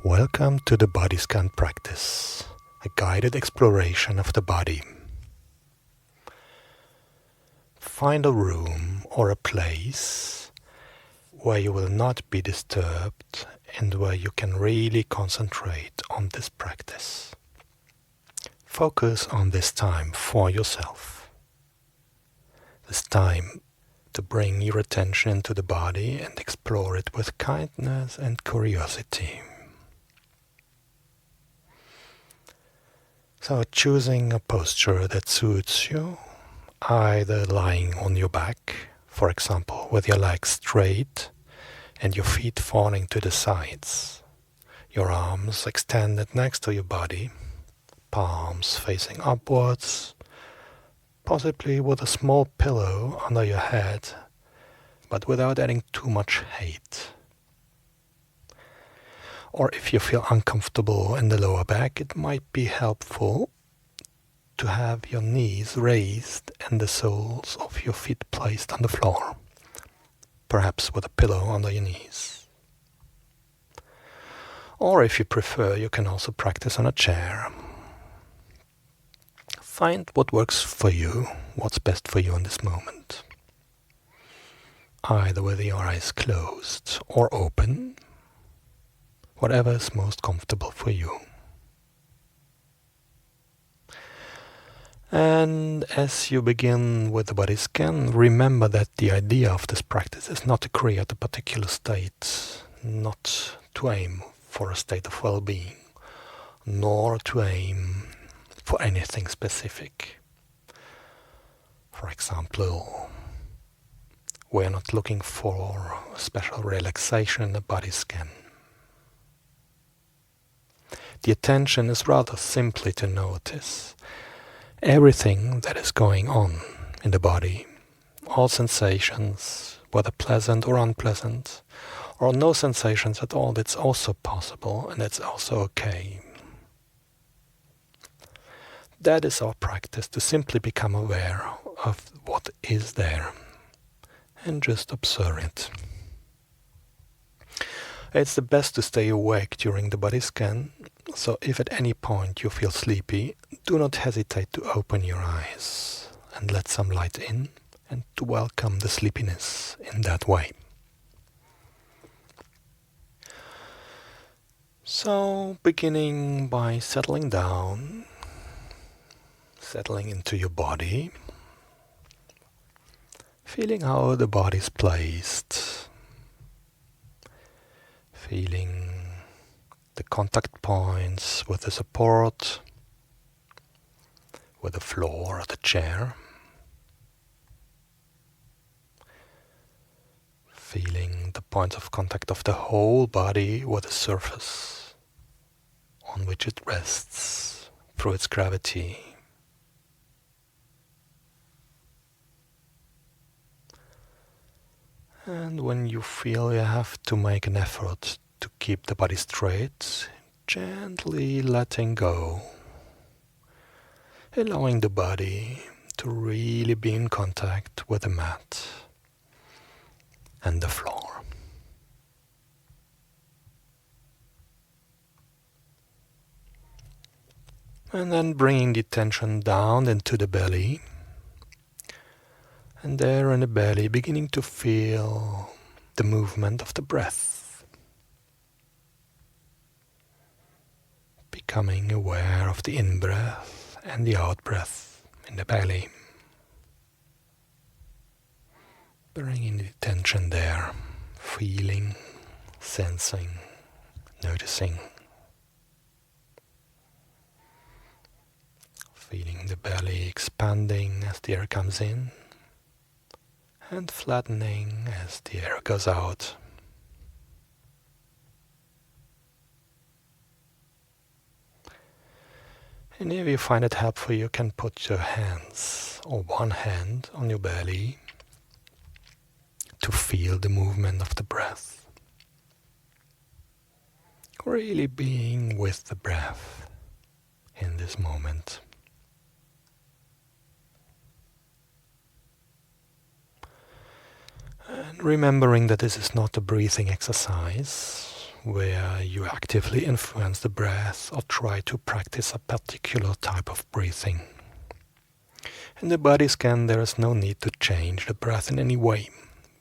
Welcome to the Bodyscan practice, a guided exploration of the body. Find a room or a place where you will not be disturbed and where you can really concentrate on this practice. Focus on this time for yourself. This time to bring your attention to the body and explore it with kindness and curiosity. So choosing a posture that suits you, either lying on your back, for example, with your legs straight and your feet falling to the sides, your arms extended next to your body, palms facing upwards, possibly with a small pillow under your head, but without adding too much weight. Or if you feel uncomfortable in the lower back, it might be helpful to have your knees raised and the soles of your feet placed on the floor, perhaps with a pillow under your knees. Or if you prefer, you can also practice on a chair. Find what works for you, what's best for you in this moment. Either with your eyes closed or open, whatever is most comfortable for you. And as you begin with the Bodyscan, remember that the idea of this practice is not to create a particular state, not to aim for a state of well-being, nor to aim for anything specific. For example, we're not looking for a special relaxation in the Bodyscan. The attention is rather simply to notice everything that is going on in the body, all sensations, whether pleasant or unpleasant, or no sensations at all. That's also possible and that's also okay. That is our practice, to simply become aware of what is there and just observe it. It's the best to stay awake during the Bodyscan, so if at any point you feel sleepy, do not hesitate to open your eyes and let some light in and to welcome the sleepiness in that way. So, beginning by settling down, settling into your body, feeling how the body is placed, feeling the contact points with the support, with the floor or the chair, feeling the points of contact of the whole body with the surface on which it rests through its gravity. And when you feel you have to make an effort to keep the body straight, gently letting go, allowing the body to really be in contact with the mat and the floor. And then bringing the attention down into the belly, and there in the belly beginning to feel the movement of the breath, becoming aware of the in-breath and the out-breath in the belly, bringing the attention there, feeling, sensing, noticing, feeling the belly expanding as the air comes in and flattening as the air goes out. And if you find it helpful, you can put your hands or one hand on your belly to feel the movement of the breath. Really being with the breath in this moment. And remembering that this is not a breathing exercise, where you actively influence the breath or try to practice a particular type of breathing. In the body scan, there is no need to change the breath in any way.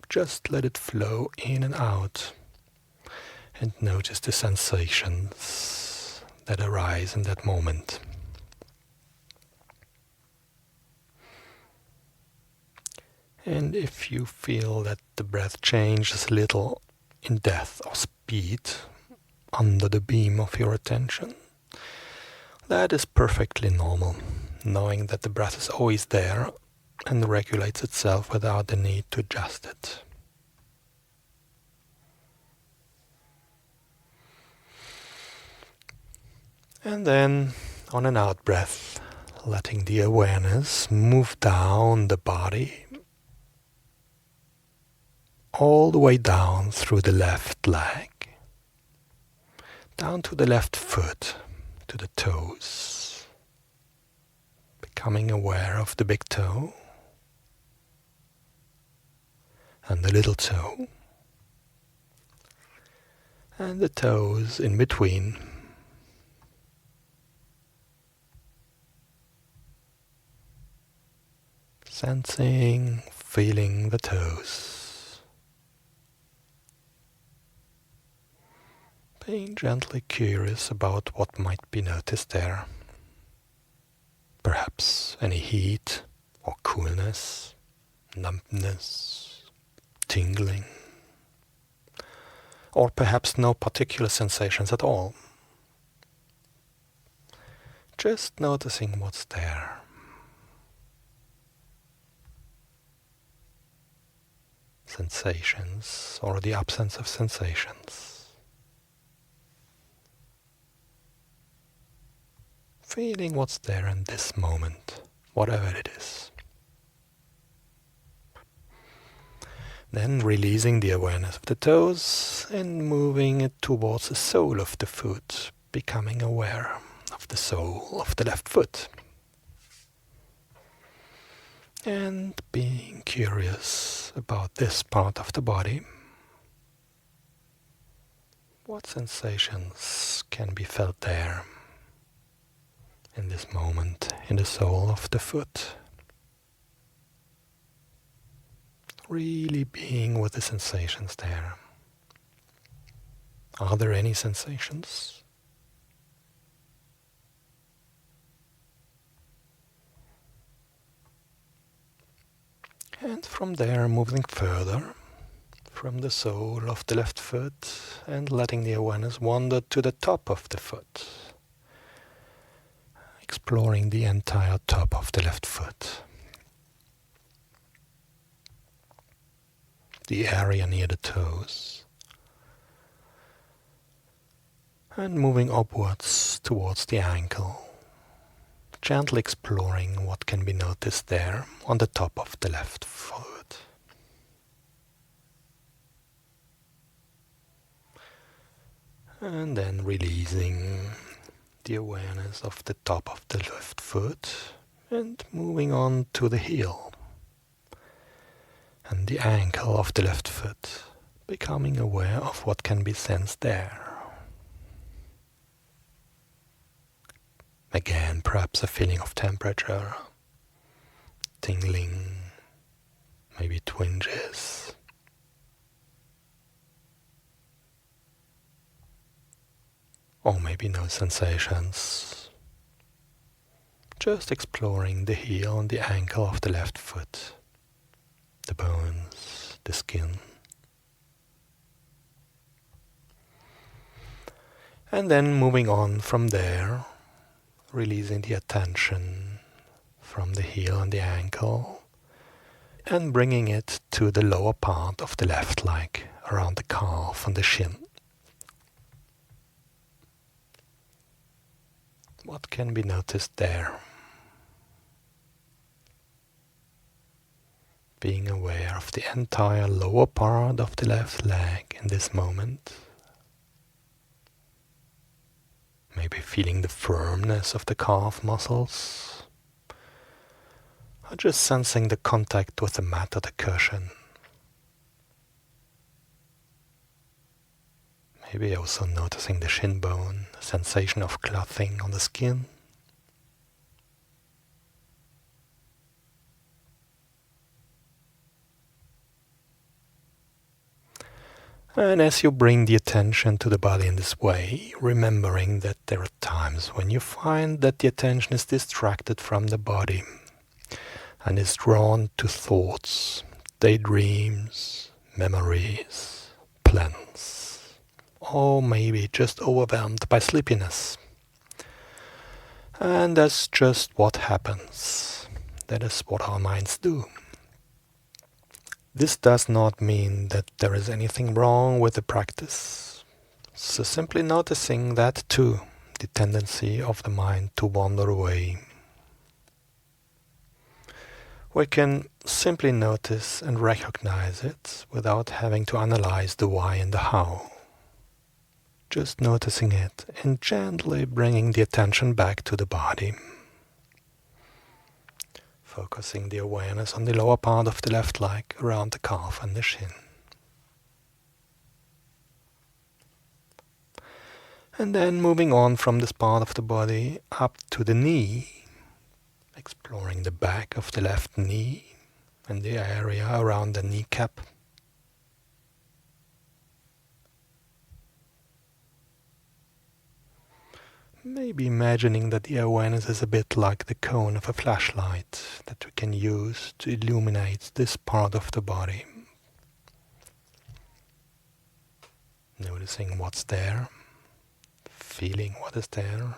Just let it flow in and out, and notice the sensations that arise in that moment. And if you feel that the breath changes a little in depth or speed under the beam of your attention, that is perfectly normal, knowing that the breath is always there and regulates itself without the need to adjust it. And then, on an out breath, letting the awareness move down the body, all the way down through the left leg, down to the left foot, to the toes, becoming aware of the big toe and the little toe, and the toes in between. Sensing, feeling the toes. Being gently curious about what might be noticed there. Perhaps any heat or coolness, numbness, tingling, or perhaps no particular sensations at all. Just noticing what's there. Sensations or the absence of sensations. Feeling what's there in this moment, whatever it is. Then releasing the awareness of the toes and moving it towards the sole of the foot, becoming aware of the sole of the left foot. And being curious about this part of the body. What sensations can be felt there in this moment in the sole of the foot? Really being with the sensations there. Are there any sensations? And from there, moving further from the sole of the left foot and letting the awareness wander to the top of the foot, exploring the entire top of the left foot, the area near the toes, and moving upwards towards the ankle, gently exploring what can be noticed there on the top of the left foot. And then releasing the awareness of the top of the left foot and moving on to the heel and the ankle of the left foot, becoming aware of what can be sensed there. Again, perhaps a feeling of temperature, tingling, maybe twinges. Or maybe no sensations. Just exploring the heel and the ankle of the left foot, the bones, the skin. And then moving on from there, releasing the attention from the heel and the ankle and bringing it to the lower part of the left leg, around the calf and the shin. What can be noticed there? Being aware of the entire lower part of the left leg in this moment. Maybe feeling the firmness of the calf muscles, or just sensing the contact with the mat or the cushion. Maybe also noticing the shin bone, sensation of clothing on the skin. And as you bring the attention to the body in this way, remembering that there are times when you find that the attention is distracted from the body and is drawn to thoughts, daydreams, memories, plans, or maybe just overwhelmed by sleepiness. And that's just what happens. That is what our minds do. This does not mean that there is anything wrong with the practice. So simply noticing that too, the tendency of the mind to wander away. We can simply notice and recognize it without having to analyze the why and the how. Just noticing it and gently bringing the attention back to the body. Focusing the awareness on the lower part of the left leg around the calf and the shin. And then moving on from this part of the body up to the knee, exploring the back of the left knee and the area around the kneecap. Maybe imagining that the awareness is a bit like the cone of a flashlight that we can use to illuminate this part of the body. Noticing what's there, feeling what is there.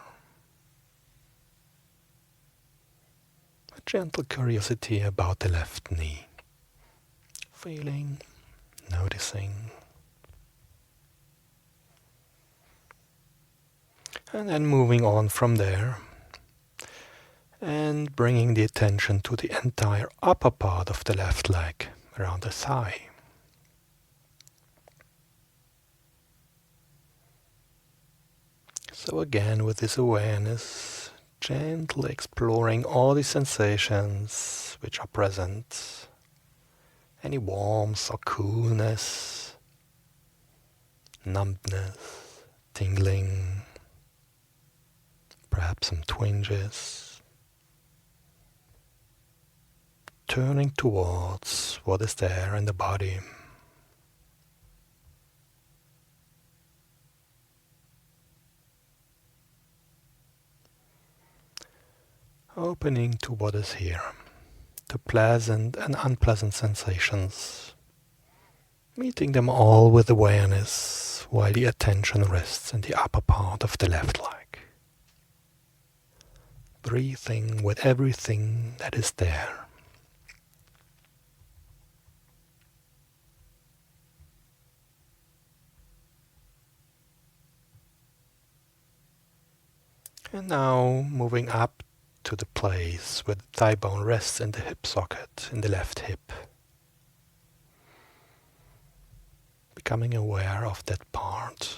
A gentle curiosity about the left knee. Feeling, noticing. And then moving on from there and bringing the attention to the entire upper part of the left leg, around the thigh. So again, with this awareness, gently exploring all the sensations which are present, any warmth or coolness, numbness, tingling, perhaps some twinges, turning towards what is there in the body. Opening to what is here, to pleasant and unpleasant sensations, meeting them all with awareness while the attention rests in the upper part of the left leg. Breathing with everything that is there. And now moving up to the place where the thigh bone rests in the hip socket in the left hip. Becoming aware of that part.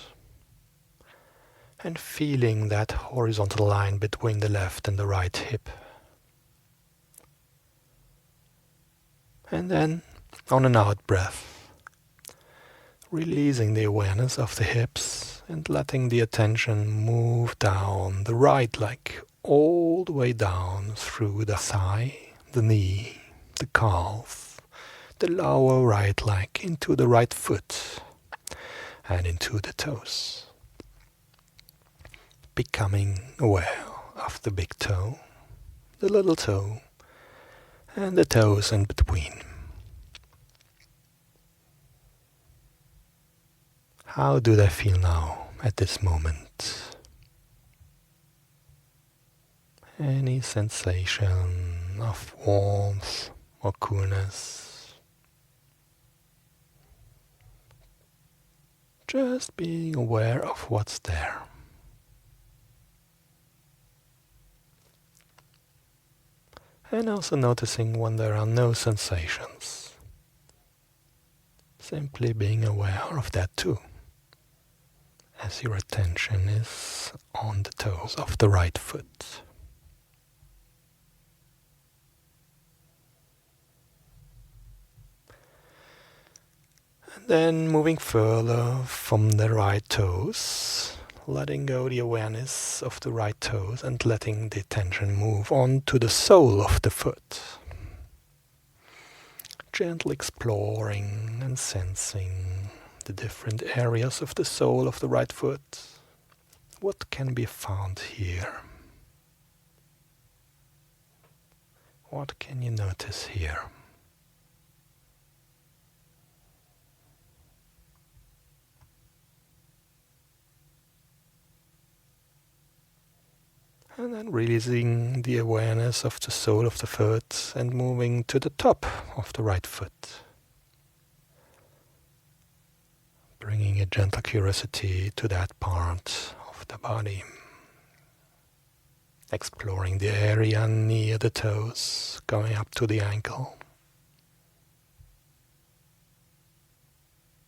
And feeling that horizontal line between the left and the right hip. And then, on an out breath, releasing the awareness of the hips and letting the attention move down the right leg, all the way down through the thigh, the knee, the calf, the lower right leg into the right foot and into the toes. Becoming aware of the big toe, the little toe, and the toes in between. How do they feel now at this moment? Any sensation of warmth or coolness? Just being aware of what's there. And also noticing when there are no sensations. Simply being aware of that too, as your attention is on the toes of the right foot. Then moving further from the right toes, letting go the awareness of the right toes and letting the attention move on to the sole of the foot. Gently exploring and sensing the different areas of the sole of the right foot. What can be found here? What can you notice here? And then releasing the awareness of the sole of the foot and moving to the top of the right foot. Bringing a gentle curiosity to that part of the body. Exploring the area near the toes, going up to the ankle.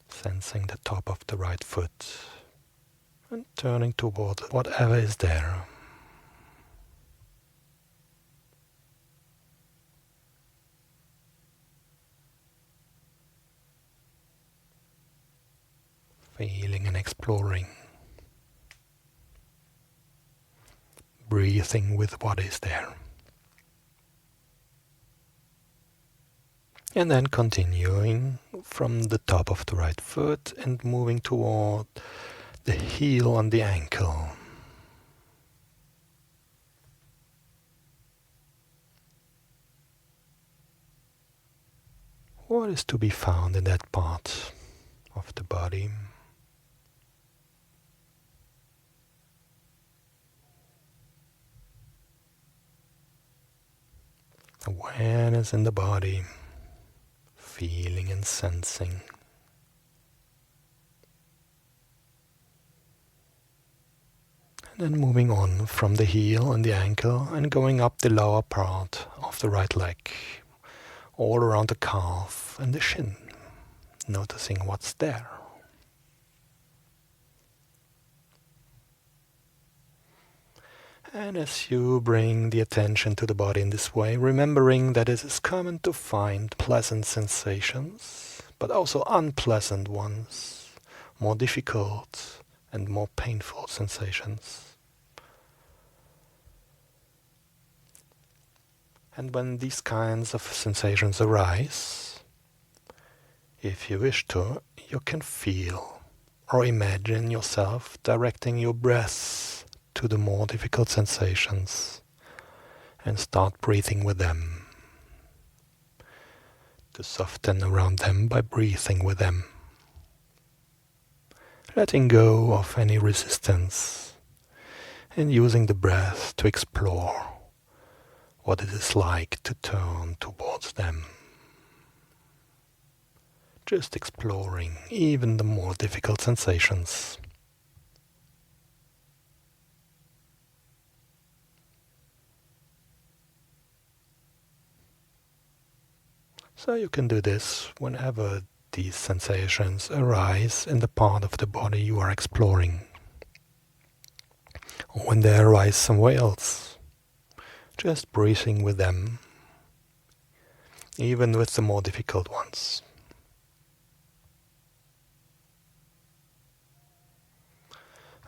Sensing the top of the right foot and turning toward whatever is there. Feeling and exploring. Breathing with what is there. And then continuing from the top of the right foot and moving toward the heel and the ankle. What is to be found in that part of the body? Awareness in the body, feeling and sensing. And then moving on from the heel and the ankle and going up the lower part of the right leg, all around the calf and the shin, noticing what's there. And as you bring the attention to the body in this way, remembering that it is common to find pleasant sensations, but also unpleasant ones, more difficult and more painful sensations. And when these kinds of sensations arise, if you wish to, you can feel or imagine yourself directing your breath to the more difficult sensations and start breathing with them, to soften around them by breathing with them, letting go of any resistance and using the breath to explore what it is like to turn towards them. Just exploring even the more difficult sensations. So you can do this whenever these sensations arise in the part of the body you are exploring, or when they arise somewhere else, just breathing with them, even with the more difficult ones.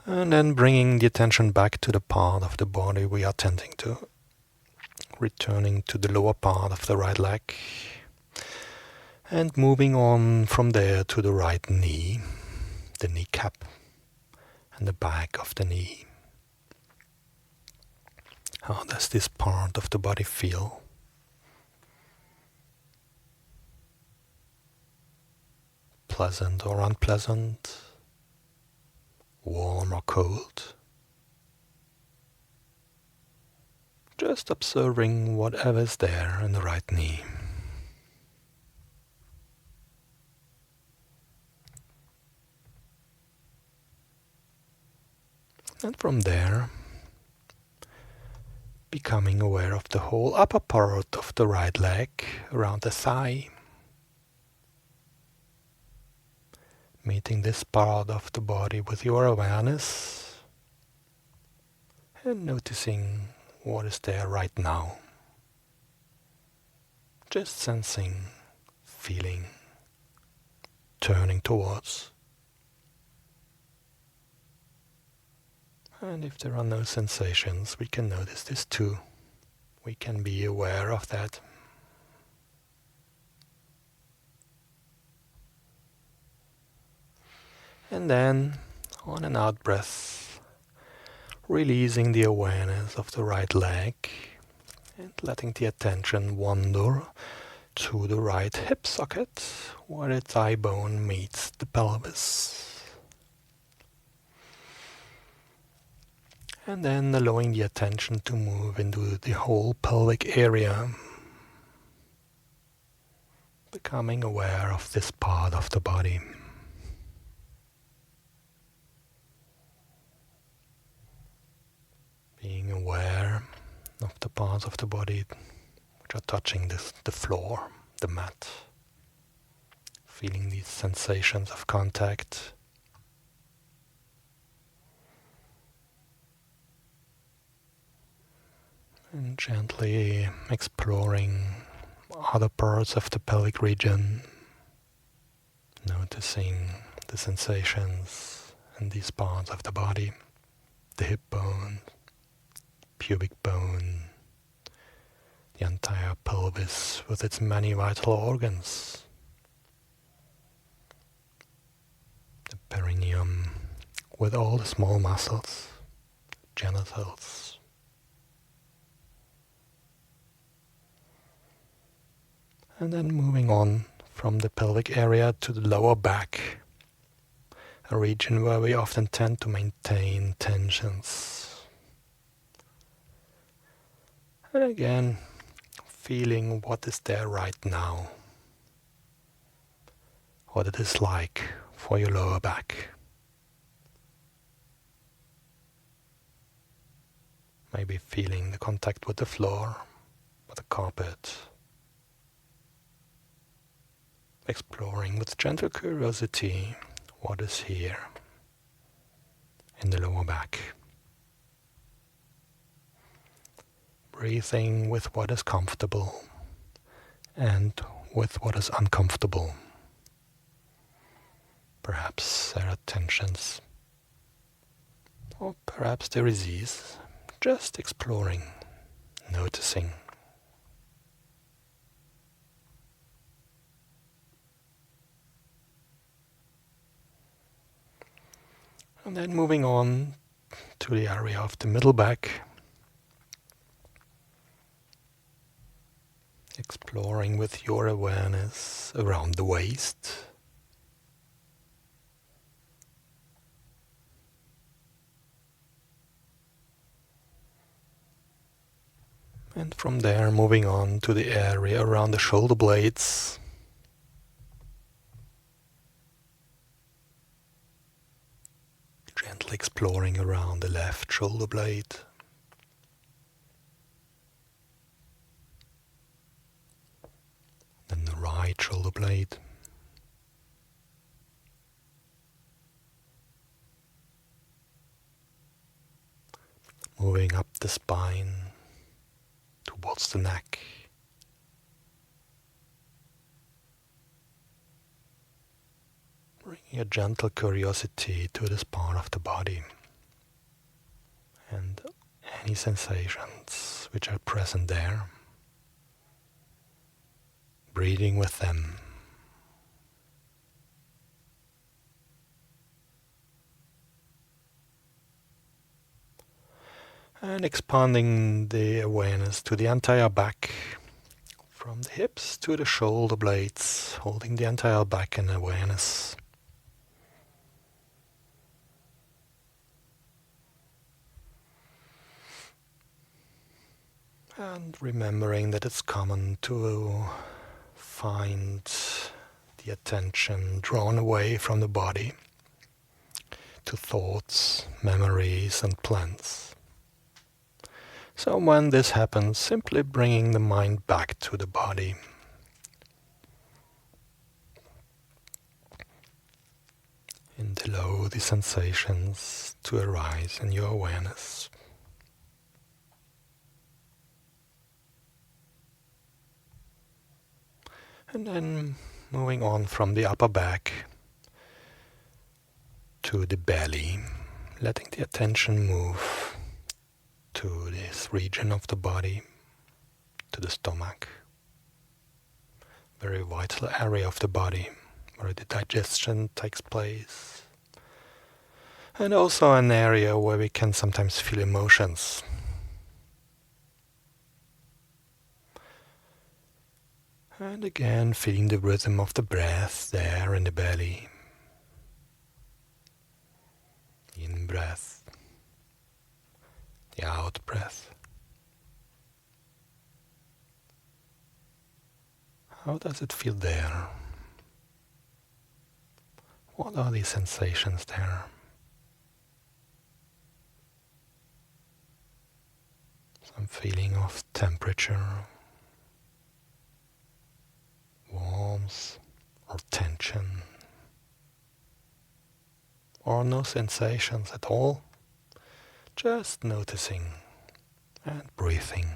And then bringing the attention back to the part of the body we are tending to, returning to the lower part of the right leg, and moving on from there to the right knee, the kneecap, and the back of the knee. How does this part of the body feel? Pleasant or unpleasant? Warm or cold? Just observing whatever is there in the right knee. And from there, becoming aware of the whole upper part of the right leg, around the thigh. Meeting this part of the body with your awareness and noticing what is there right now. Just sensing, feeling, turning towards. And if there are no sensations, we can notice this too. We can be aware of that. And then, on an out breath, releasing the awareness of the right leg and letting the attention wander to the right hip socket, where the thigh bone meets the pelvis. And then allowing the attention to move into the whole pelvic area, becoming aware of this part of the body. Being aware of the parts of the body which are touching the floor, the mat. Feeling these sensations of contact. And gently exploring other parts of the pelvic region. Noticing the sensations in these parts of the body. The hip bone, pubic bone, the entire pelvis with its many vital organs, the perineum with all the small muscles, genitals, and then moving on from the pelvic area to the lower back, a region where we often tend to maintain tensions. And again, feeling what is there right now, what it is like for your lower back. Maybe feeling the contact with the floor, with the carpet. Exploring with gentle curiosity what is here in the lower back. Breathing with what is comfortable and with what is uncomfortable. Perhaps there are tensions, or perhaps there is ease. Just exploring, noticing. And then moving on to the area of the middle back. Exploring with your awareness around the waist. And from there moving on to the area around the shoulder blades. Gently exploring around the left shoulder blade. Then the right shoulder blade. Moving up the spine towards the neck. Bringing a gentle curiosity to this part of the body and any sensations which are present there. Breathing with them. And expanding the awareness to the entire back, from the hips to the shoulder blades, holding the entire back in awareness. And remembering that it's common to find the attention drawn away from the body to thoughts, memories, and plans. So when this happens, simply bringing the mind back to the body. And allow the sensations to arise in your awareness. And then moving on from the upper back to the belly, letting the attention move to this region of the body, to the stomach, very vital area of the body where the digestion takes place, and also an area where we can sometimes feel emotions. And again, feeling the rhythm of the breath there in the belly. In breath, the out breath. How does it feel there? What are these sensations there? Some feeling of temperature, warmth, or tension, or no sensations at all, just noticing and breathing.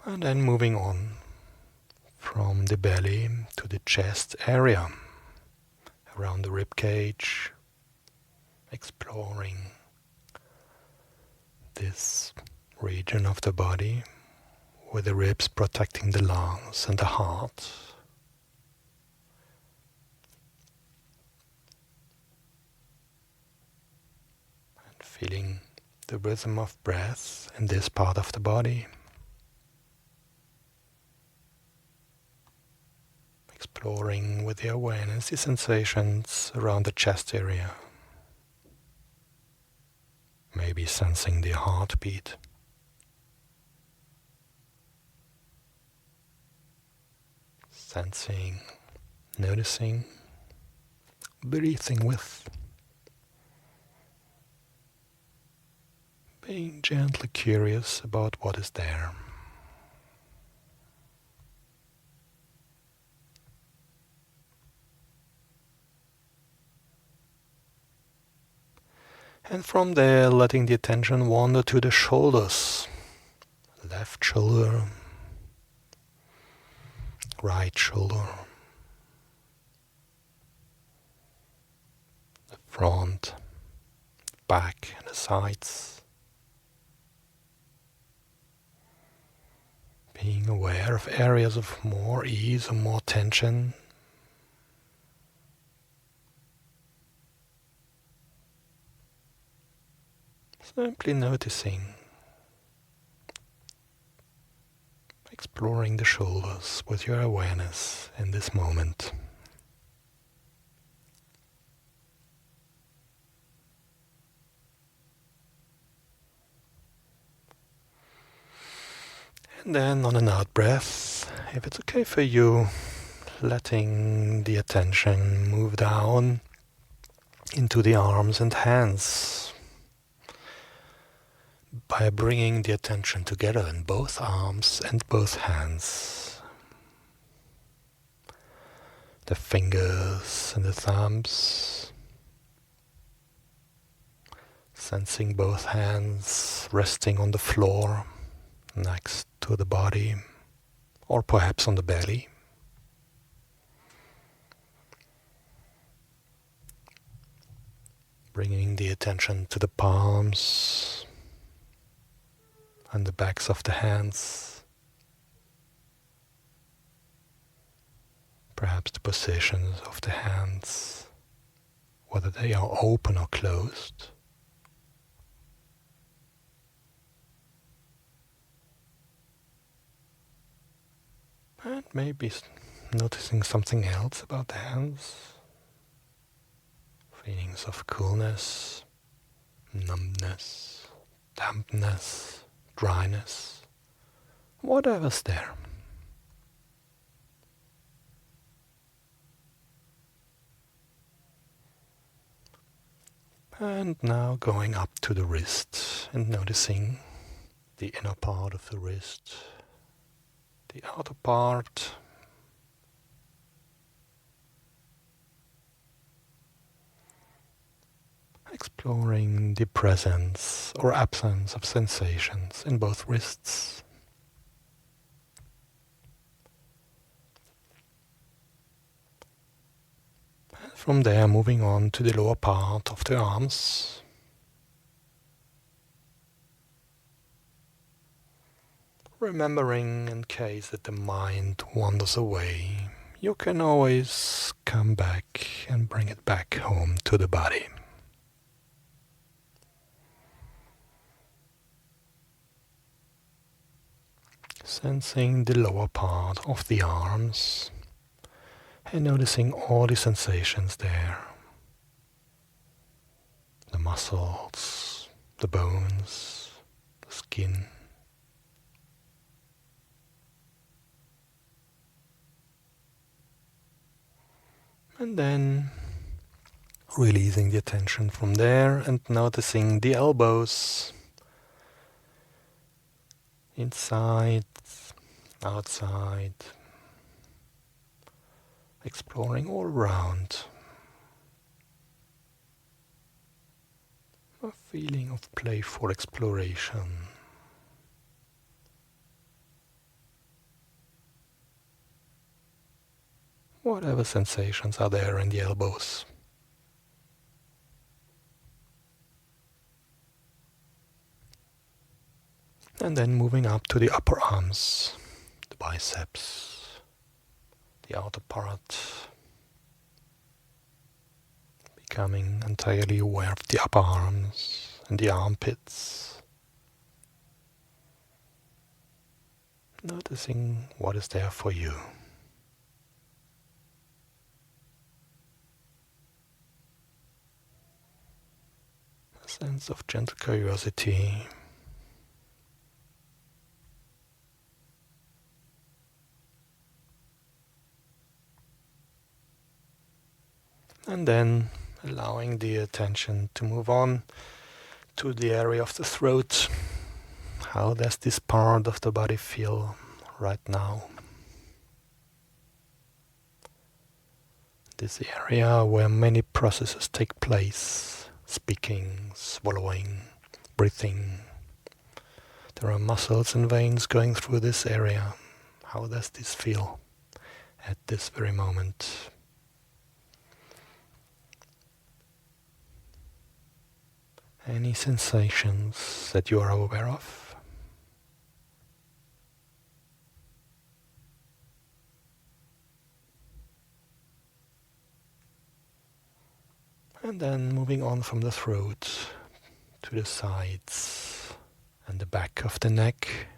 And then moving on from the belly to the chest area, around the rib cage, exploring this region of the body with the ribs protecting the lungs and the heart. And feeling the rhythm of breath in this part of the body. Exploring with the awareness the sensations around the chest area. Maybe sensing the heartbeat. Sensing, noticing, breathing with. Being gently curious about what is there. And from there, letting the attention wander to the shoulders. Left shoulder, right shoulder, the front, back, and the sides. Being aware of areas of more ease or more tension. Simply noticing, exploring the shoulders with your awareness in this moment. And then on an out breath, if it's okay for you, letting the attention move down into the arms and hands. By bringing the attention together in both arms and both hands. The fingers and the thumbs. Sensing both hands resting on the floor next to the body, or perhaps on the belly. Bringing the attention to the palms and the backs of the hands, perhaps the positions of the hands, whether they are open or closed. And maybe noticing something else about the hands. Feelings of coolness, numbness, dampness, dryness, whatever's there. And now going up to the wrist and noticing the inner part of the wrist, the outer part, exploring the presence or absence of sensations in both wrists. From there, moving on to the lower part of the arms. Remembering, in case that the mind wanders away, you can always come back and bring it back home to the body. Sensing the lower part of the arms and noticing all the sensations there. The muscles, the bones, the skin. And then releasing the attention from there and noticing the elbows, inside, outside, exploring all around. A feeling of playful exploration. Whatever sensations are there in the elbows. And then moving up to the upper arms, the biceps, the outer part, becoming entirely aware of the upper arms and the armpits, noticing what is there for you. A sense of gentle curiosity. And then allowing the attention to move on to the area of the throat. How does this part of the body feel right now? This area where many processes take place. Speaking, swallowing, breathing. There are muscles and veins going through this area. How does this feel at this very moment? Any sensations that you are aware of? And then moving on from the throat to the sides and the back of the neck.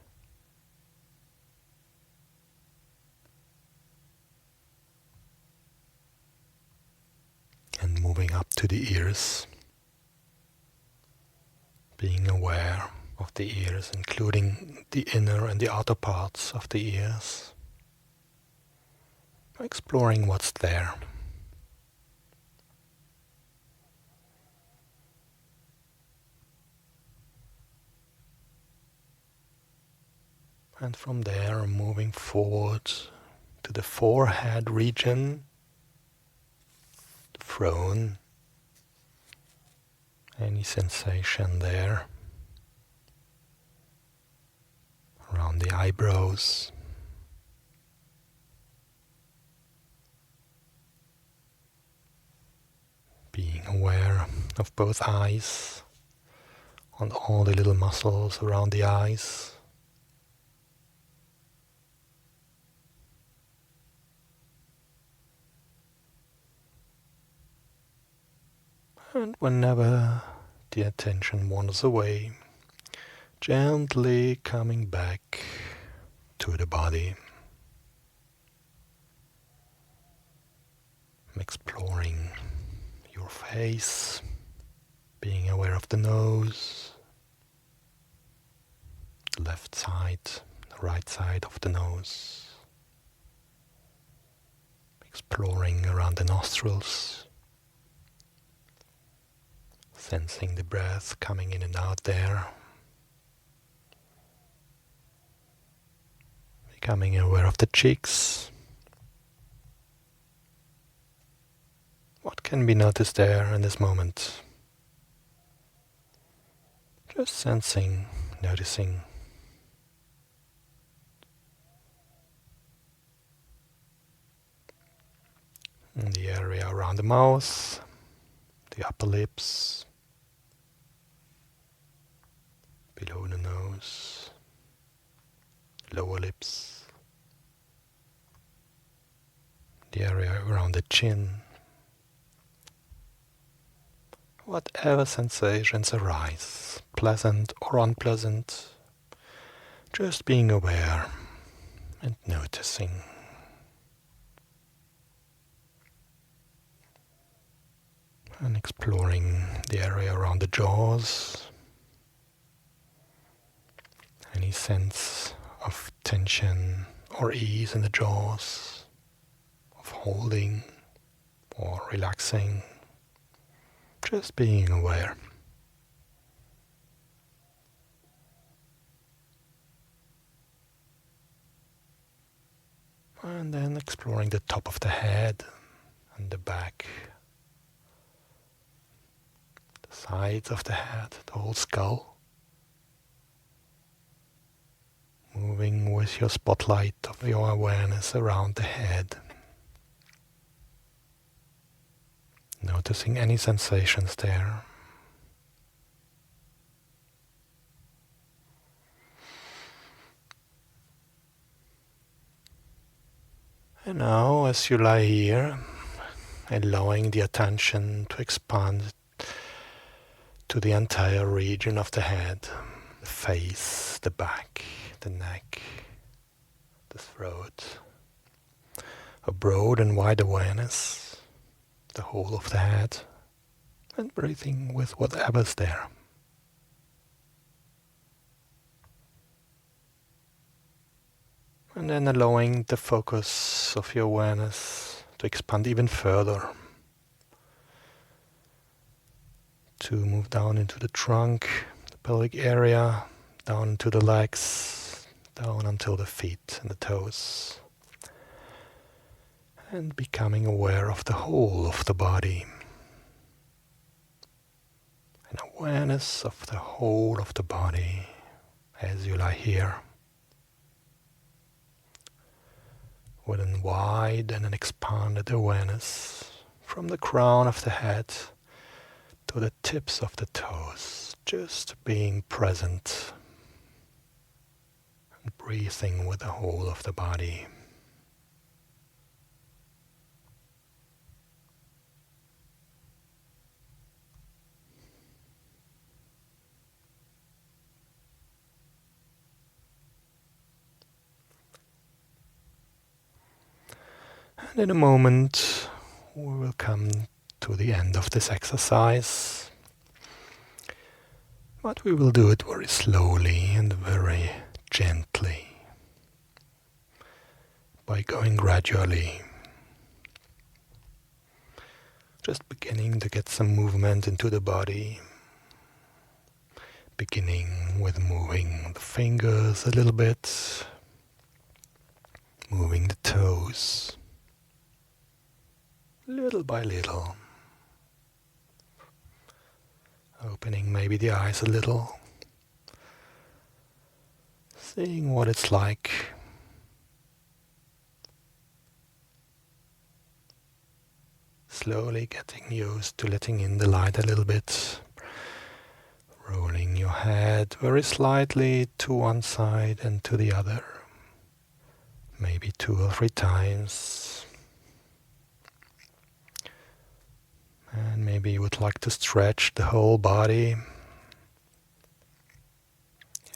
And moving up to the ears. Being aware of the ears, including the inner and the outer parts of the ears. Exploring what's there. And from there, moving forward to the forehead region, the throne. Any sensation there around the eyebrows, being aware of both eyes and all the little muscles around the eyes. And whenever the attention wanders away, gently coming back to the body, exploring your face, being aware of the nose, the left side, the right side of the nose, exploring around the nostrils, sensing the breath coming in and out there, becoming aware of the cheeks. What can be noticed there in this moment? Just sensing, noticing. in the area around the mouth, the upper lips, below the nose, lower lips, the area around the chin. Whatever sensations arise, pleasant or unpleasant, just being aware and noticing. And exploring the area around the jaws. Any sense of tension or ease in the jaws, of holding or relaxing, just being aware. And then exploring the top of the head and the back, the sides of the head, the whole skull. Moving with your spotlight of your awareness around the head. Noticing any sensations there. And now, as you lie here, allowing the attention to expand to the entire region of the head, the face, the back, the neck, the throat, a broad and wide awareness, the whole of the head, and breathing with whatever's there. And then allowing the focus of your awareness to expand even further, to move down into the trunk, the pelvic area, down into the legs, down until the feet and the toes, and becoming aware of the whole of the body. An awareness of the whole of the body as you lie here, with a wide and an expanded awareness from the crown of the head to the tips of the toes, just being present and breathing with the whole of the body. And in a moment we will come to the end of this exercise, but we will do it very slowly and very gently, by going gradually, just beginning to get some movement into the body, beginning with moving the fingers a little bit, moving the toes, little by little, opening maybe the eyes a little, seeing what it's like. Slowly getting used to letting in the light a little bit, rolling your head very slightly to one side and to the other, maybe 2 or 3 times. And maybe you would like to stretch the whole body.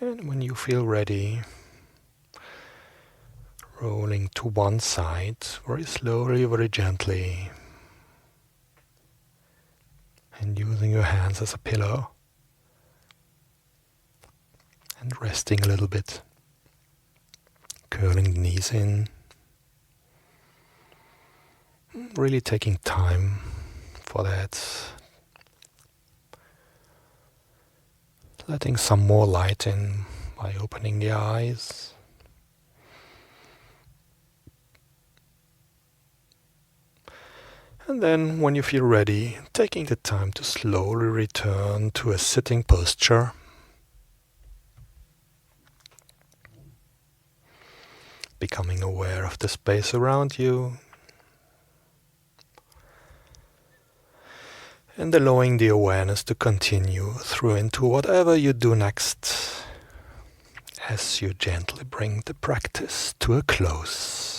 And when you feel ready, rolling to one side, very slowly, very gently, and using your hands as a pillow, and resting a little bit, curling the knees in, really taking time for that, letting some more light in by opening the eyes. And then, when you feel ready, taking the time to slowly return to a sitting posture. Becoming aware of the space around you. and allowing the awareness to continue through into whatever you do next as you gently bring the practice to a close.